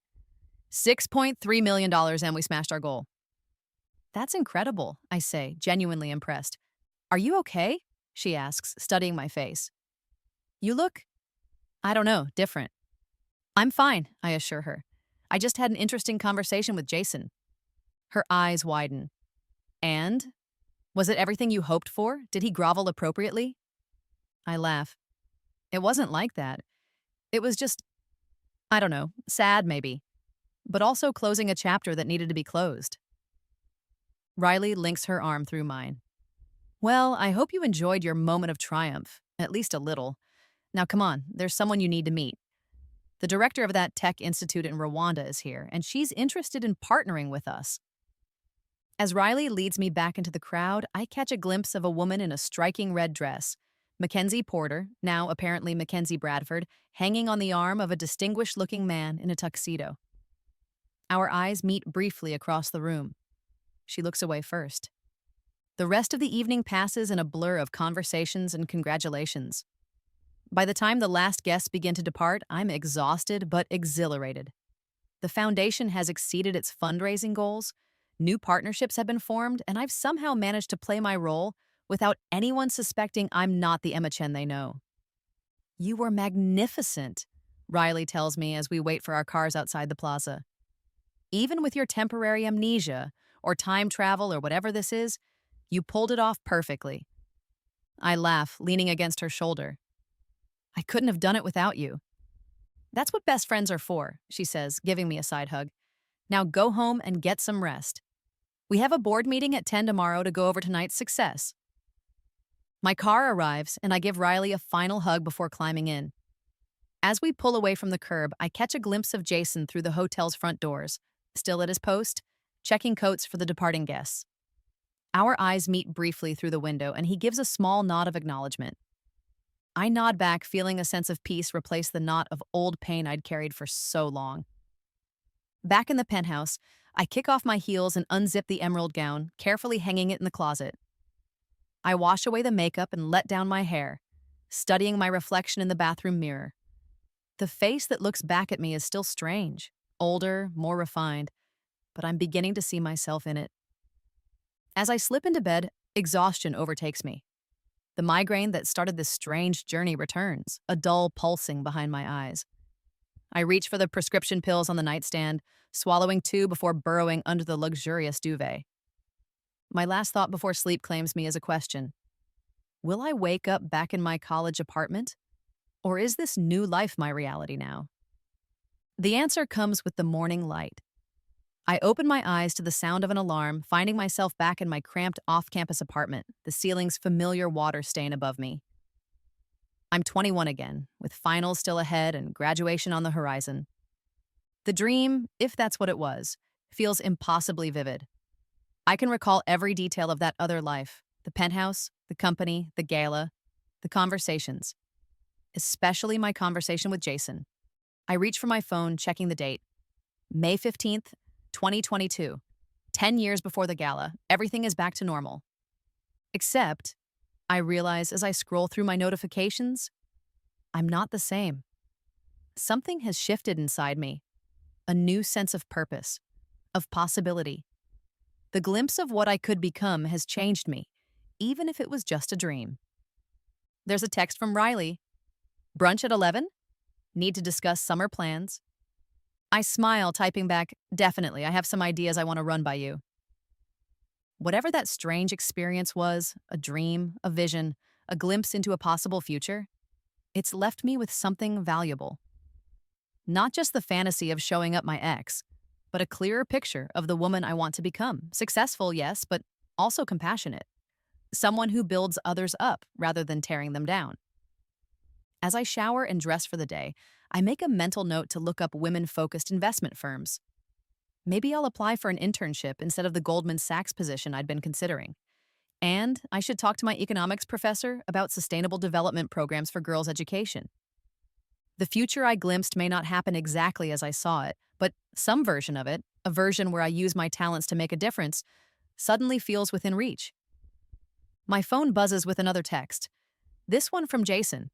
$6.3 million and we smashed our goal. That's incredible, I say, genuinely impressed. Are you okay? She asks, studying my face. You look, I don't know, different. I'm fine, I assure her. I just had an interesting conversation with Jason. Her eyes widen. And? Was it everything you hoped for? Did he grovel appropriately? I laugh. It wasn't like that. It was just, I don't know, sad maybe, but also closing a chapter that needed to be closed. Riley links her arm through mine. Well, I hope you enjoyed your moment of triumph, At least a little. Now come on, there's someone you need to meet. The director of that tech institute in Rwanda is here, and she's interested in partnering with us. As Riley leads me back into the crowd, I catch a glimpse of a woman in a striking red dress. Mackenzie Porter, now apparently Mackenzie Bradford, hanging on the arm of a distinguished-looking man in a tuxedo. Our eyes meet briefly across the room. She looks away first. The rest of the evening passes in a blur of conversations and congratulations. By the time the last guests begin to depart, I'm exhausted but exhilarated. The foundation has exceeded its fundraising goals, new partnerships have been formed, and I've somehow managed to play my role without anyone suspecting I'm not the Emma Chen they know. "You were magnificent," Riley tells me as we wait for our cars outside the plaza. "Even with your temporary amnesia, or time travel, or whatever this is, you pulled it off perfectly." I laugh, leaning against her shoulder. "I couldn't have done it without you." "That's what best friends are for," she says, giving me a side hug. "Now go home and get some rest. We have a board meeting at 10 tomorrow to go over tonight's success." My car arrives, and I give Riley a final hug before climbing in. As we pull away from the curb, I catch a glimpse of Jason through the hotel's front doors, still at his post, checking coats for the departing guests. Our eyes meet briefly through the window, and he gives a small nod of acknowledgement. I nod back, feeling a sense of peace replace the knot of old pain I'd carried for so long. Back in the penthouse, I kick off my heels and unzip the emerald gown, carefully hanging it in the closet. I wash away the makeup and let down my hair, studying my reflection in the bathroom mirror. The face that looks back at me is still strange, older, more refined, but I'm beginning to see myself in it. As I slip into bed, exhaustion overtakes me. The migraine that started this strange journey returns, a dull pulsing behind my eyes. I reach for the prescription pills on the nightstand, swallowing 2 before burrowing under the luxurious duvet. My last thought before sleep claims me as a question. Will I wake up back in my college apartment? Or is this new life my reality now? The answer comes with the morning light. I open my eyes to the sound of an alarm, finding myself back in my cramped off-campus apartment, the ceiling's familiar water stain above me. I'm 21 again, with finals still ahead and graduation on the horizon. The dream, if that's what it was, feels impossibly vivid. I can recall every detail of that other life, the penthouse, the company, the gala, the conversations. Especially my conversation with Jason. I reach for my phone, checking the date. May 15th, 2022. 10 years before the gala, everything is back to normal. Except, I realize as I scroll through my notifications, I'm not the same. Something has shifted inside me. A new sense of purpose, of possibility. The glimpse of what I could become has changed me, even if it was just a dream. There's a text from Riley. "Brunch at 11? Need to discuss summer plans." I smile, typing back, "Definitely, I have some ideas I want to run by you." Whatever that strange experience was, a dream, a vision, a glimpse into a possible future, it's left me with something valuable. Not just the fantasy of showing up my ex, but a clearer picture of the woman I want to become. Successful, yes, but also compassionate. Someone who builds others up rather than tearing them down. As I shower and dress for the day, I make a mental note to look up women-focused investment firms. Maybe I'll apply for an internship instead of the Goldman Sachs position I'd been considering. And I should talk to my economics professor about sustainable development programs for girls' education. The future I glimpsed may not happen exactly as I saw it, but some version of it, a version where I use my talents to make a difference, suddenly feels within reach. My phone buzzes with another text. This one from Jason.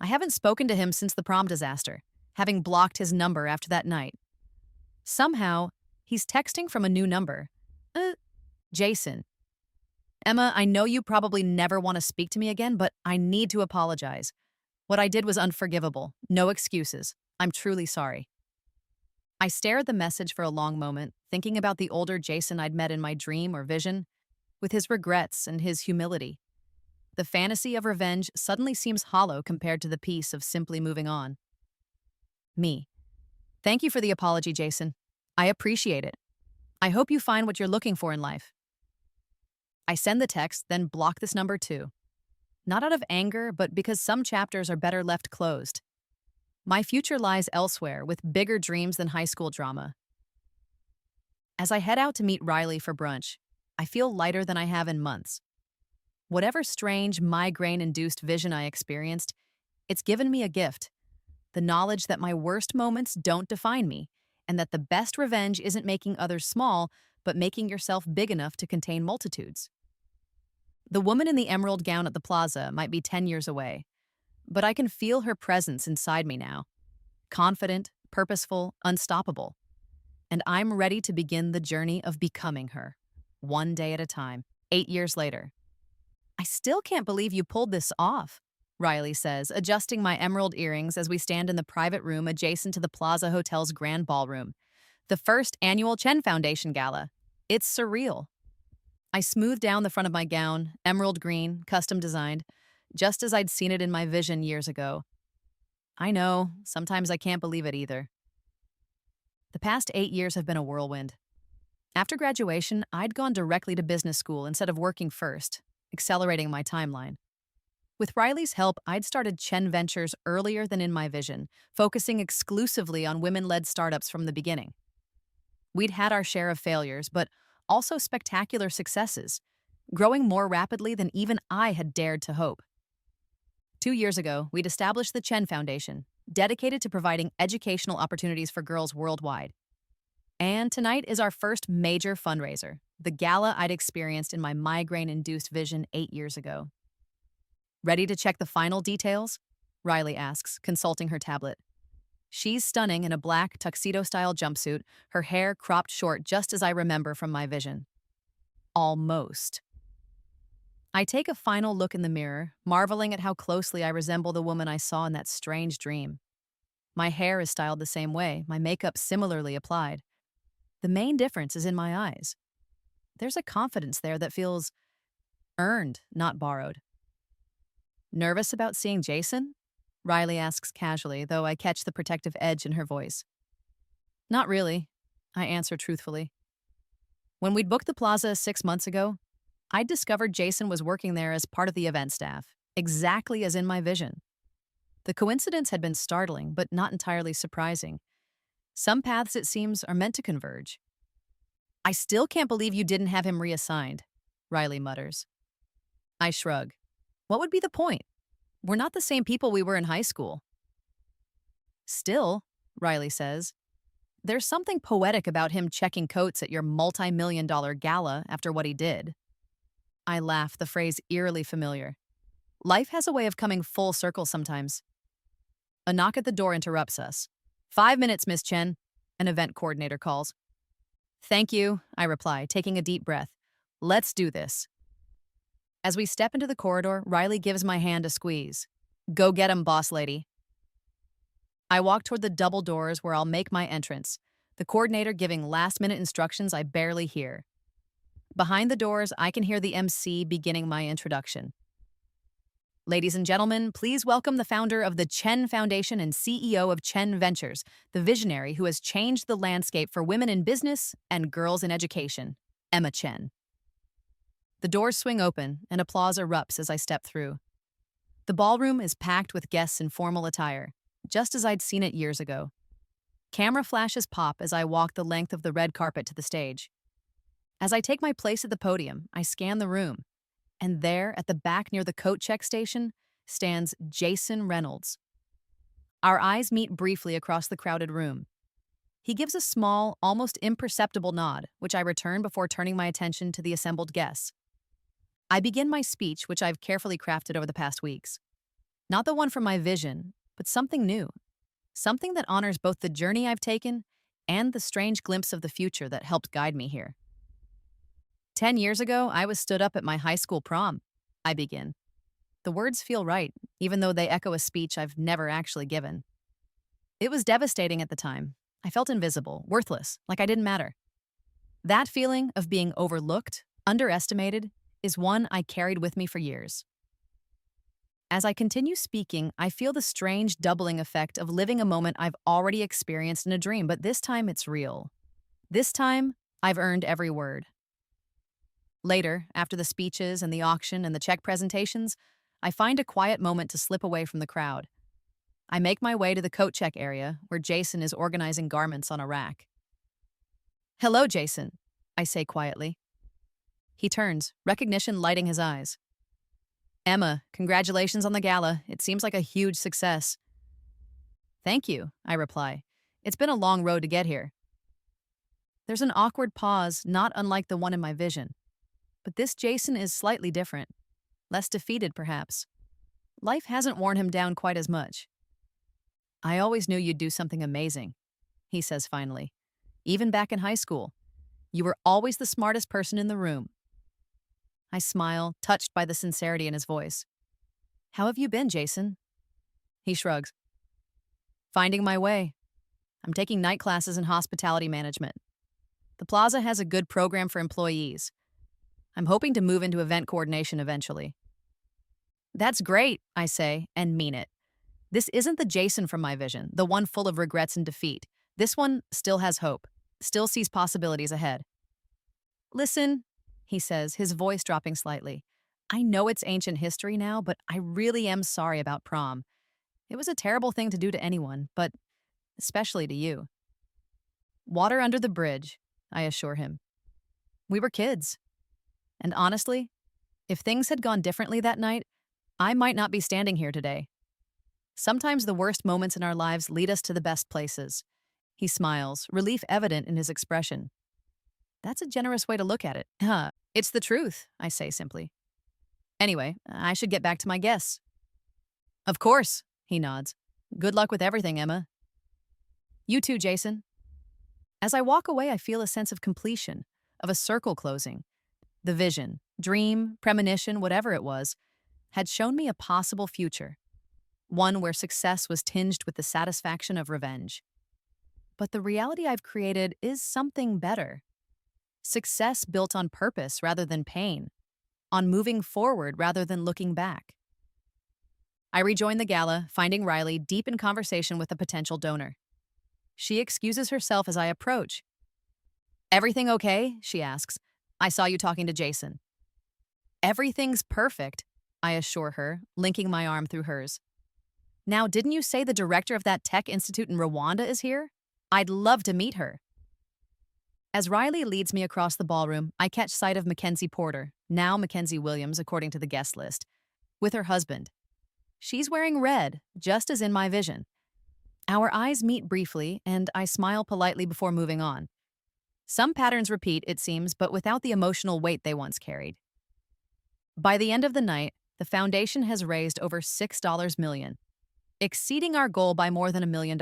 I haven't spoken to him since the prom disaster, having blocked his number after that night. Somehow, he's texting from a new number. Jason. "Emma, I know you probably never want to speak to me again, but I need to apologize. What I did was unforgivable. No excuses. I'm truly sorry." I stare at the message for a long moment, thinking about the older Jason I'd met in my dream or vision, with his regrets and his humility. The fantasy of revenge suddenly seems hollow compared to the peace of simply moving on. Me. "Thank you for the apology, Jason. I appreciate it. I hope you find what you're looking for in life." I send the text, then block this number too. Not out of anger, but because some chapters are better left closed. My future lies elsewhere with bigger dreams than high school drama. As I head out to meet Riley for brunch, I feel lighter than I have in months. Whatever strange migraine-induced vision I experienced, it's given me a gift: the knowledge that my worst moments don't define me, and that the best revenge isn't making others small, but making yourself big enough to contain multitudes. The woman in the emerald gown at the plaza might be 10 years away, but I can feel her presence inside me now. Confident, purposeful, unstoppable. And I'm ready to begin the journey of becoming her, one day at a time. 8 years later. I still can't believe you pulled this off, Riley says, adjusting my emerald earrings as we stand in the private room adjacent to the Plaza Hotel's grand ballroom. The first annual Chen Foundation Gala. It's surreal. I smooth down the front of my gown, emerald green, custom designed, just as I'd seen it in my vision years ago. I know, sometimes I can't believe it either. The past 8 years have been a whirlwind. After graduation, I'd gone directly to business school instead of working first, accelerating my timeline. With Riley's help, I'd started Chen Ventures earlier than in my vision, focusing exclusively on women-led startups from the beginning. We'd had our share of failures, but also spectacular successes, growing more rapidly than even I had dared to hope. 2 years ago, we'd established the Chen Foundation, dedicated to providing educational opportunities for girls worldwide. And tonight is our first major fundraiser, the gala I'd experienced in my migraine-induced vision 8 years ago. Ready to check the final details? Riley asks, consulting her tablet. She's stunning in a black tuxedo-style jumpsuit, her hair cropped short just as I remember from my vision. Almost. I take a final look in the mirror, marveling at how closely I resemble the woman I saw in that strange dream. My hair is styled the same way, my makeup similarly applied. The main difference is in my eyes. There's a confidence there that feels earned, not borrowed. Nervous about seeing Jason? Riley asks casually, though I catch the protective edge in her voice. Not really, I answer truthfully. When we'd booked the plaza 6 months ago, I'd discovered Jason was working there as part of the event staff, exactly as in my vision. The coincidence had been startling, but not entirely surprising. Some paths, it seems, are meant to converge. I still can't believe you didn't have him reassigned, Riley mutters. I shrug. What would be the point? We're not the same people we were in high school. Still, Riley says, there's something poetic about him checking coats at your multi-million-dollar gala after what he did. I laugh, the phrase eerily familiar. Life has a way of coming full circle sometimes. A knock at the door interrupts us. 5 minutes, Miss Chen, an event coordinator calls. Thank you, I reply, taking a deep breath. Let's do this. As we step into the corridor, Riley gives my hand a squeeze. Go get him, boss lady. I walk toward the double doors where I'll make my entrance, the coordinator giving last-minute instructions I barely hear. Behind the doors, I can hear the MC beginning my introduction. Ladies and gentlemen, please welcome the founder of the Chen Foundation and CEO of Chen Ventures, the visionary who has changed the landscape for women in business and girls in education, Emma Chen. The doors swing open, and applause erupts as I step through. The ballroom is packed with guests in formal attire, just as I'd seen it years ago. Camera flashes pop as I walk the length of the red carpet to the stage. As I take my place at the podium, I scan the room, and there, at the back near the coat check station, stands Jason Reynolds. Our eyes meet briefly across the crowded room. He gives a small, almost imperceptible nod, which I return before turning my attention to the assembled guests. I begin my speech, which I've carefully crafted over the past weeks. Not the one from my vision, but something new. Something that honors both the journey I've taken and the strange glimpse of the future that helped guide me here. 10 years ago, I was stood up at my high school prom. I begin. The words feel right, even though they echo a speech I've never actually given. It was devastating at the time. I felt invisible, worthless, like I didn't matter. That feeling of being overlooked, underestimated, is one I carried with me for years. As I continue speaking, I feel the strange doubling effect of living a moment I've already experienced in a dream, but this time it's real. This time, I've earned every word. Later, after the speeches and the auction and the check presentations, I find a quiet moment to slip away from the crowd. I make my way to the coat check area where Jason is organizing garments on a rack. "Hello, Jason," I say quietly. He turns, recognition lighting his eyes. "Emma, congratulations on the gala. It seems like a huge success." "Thank you," I reply. "It's been a long road to get here." There's an awkward pause, not unlike the one in my vision. But this Jason is slightly different. Less defeated, perhaps. Life hasn't worn him down quite as much. "I always knew you'd do something amazing," he says finally. "Even back in high school. You were always the smartest person in the room." I smile, touched by the sincerity in his voice. "How have you been, Jason?" He shrugs. "Finding my way. I'm taking night classes in hospitality management. The plaza has a good program for employees. I'm hoping to move into event coordination eventually." "That's great," I say, and mean it. This isn't the Jason from my vision, the one full of regrets and defeat. This one still has hope, still sees possibilities ahead. "Listen," he says, his voice dropping slightly. "I know it's ancient history now, but I really am sorry about prom. It was a terrible thing to do to anyone, but especially to you." "Water under the bridge," I assure him. "We were kids. And honestly, if things had gone differently that night, I might not be standing here today. Sometimes the worst moments in our lives lead us to the best places." He smiles, relief evident in his expression. "That's a generous way to look at it." "It's the truth," I say simply. "Anyway, I should get back to my guests." "Of course," he nods. "Good luck with everything, Emma." "You too, Jason." As I walk away, I feel a sense of completion, of a circle closing. The vision, dream, premonition, whatever it was, had shown me a possible future, one where success was tinged with the satisfaction of revenge. But the reality I've created is something better. Success built on purpose rather than pain, on moving forward rather than looking back. I rejoin the gala, finding Riley deep in conversation with a potential donor. She excuses herself as I approach. "Everything okay?" she asks. "I saw you talking to Jason." "Everything's perfect," I assure her, linking my arm through hers. "Now, didn't you say the director of that tech institute in Rwanda is here? I'd love to meet her." As Riley leads me across the ballroom, I catch sight of Mackenzie Porter, now Mackenzie Williams according to the guest list, with her husband. She's wearing red, just as in my vision. Our eyes meet briefly, and I smile politely before moving on. Some patterns repeat, it seems, but without the emotional weight they once carried. By the end of the night, the foundation has raised over $6 million, exceeding our goal by more than $1 million.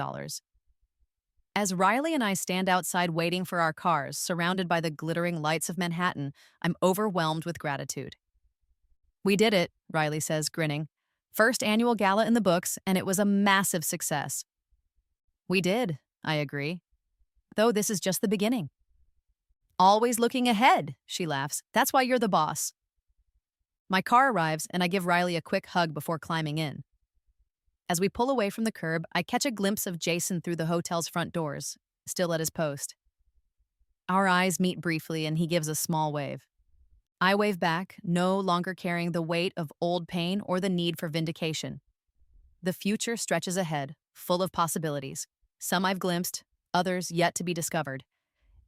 As Riley and I stand outside waiting for our cars, surrounded by the glittering lights of Manhattan, I'm overwhelmed with gratitude. "We did it," Riley says, grinning. "First annual gala in the books, and it was a massive success." "We did," I agree. "Though this is just the beginning." "Always looking ahead," she laughs. "That's why you're the boss." My car arrives, and I give Riley a quick hug before climbing in. As we pull away from the curb, I catch a glimpse of Jason through the hotel's front doors, still at his post. Our eyes meet briefly, and he gives a small wave. I wave back, no longer carrying the weight of old pain or the need for vindication. The future stretches ahead, full of possibilities. Some I've glimpsed, others yet to be discovered.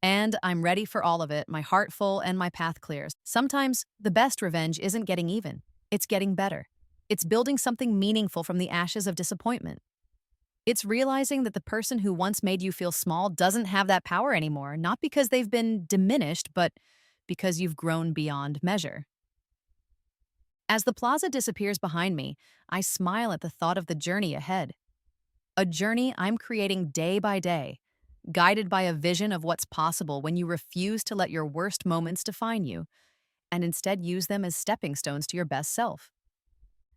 And I'm ready for all of it, my heart full and my path clear. Sometimes the best revenge isn't getting even, it's getting better. It's building something meaningful from the ashes of disappointment. It's realizing that the person who once made you feel small doesn't have that power anymore, not because they've been diminished, but because you've grown beyond measure. As the plaza disappears behind me, I smile at the thought of the journey ahead. A journey I'm creating day by day, guided by a vision of what's possible when you refuse to let your worst moments define you, and instead use them as stepping stones to your best self.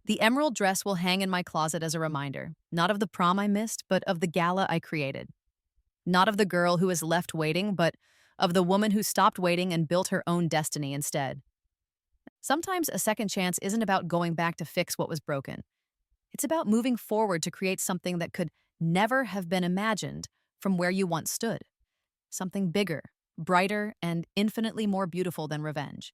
The emerald dress will hang in my closet as a reminder, not of the prom I missed, but of the gala I created. Not of the girl who was left waiting, but of the woman who stopped waiting and built her own destiny instead. Sometimes a second chance isn't about going back to fix what was broken. It's about moving forward to create something that could never have been imagined from where you once stood. Something bigger, brighter, and infinitely more beautiful than revenge.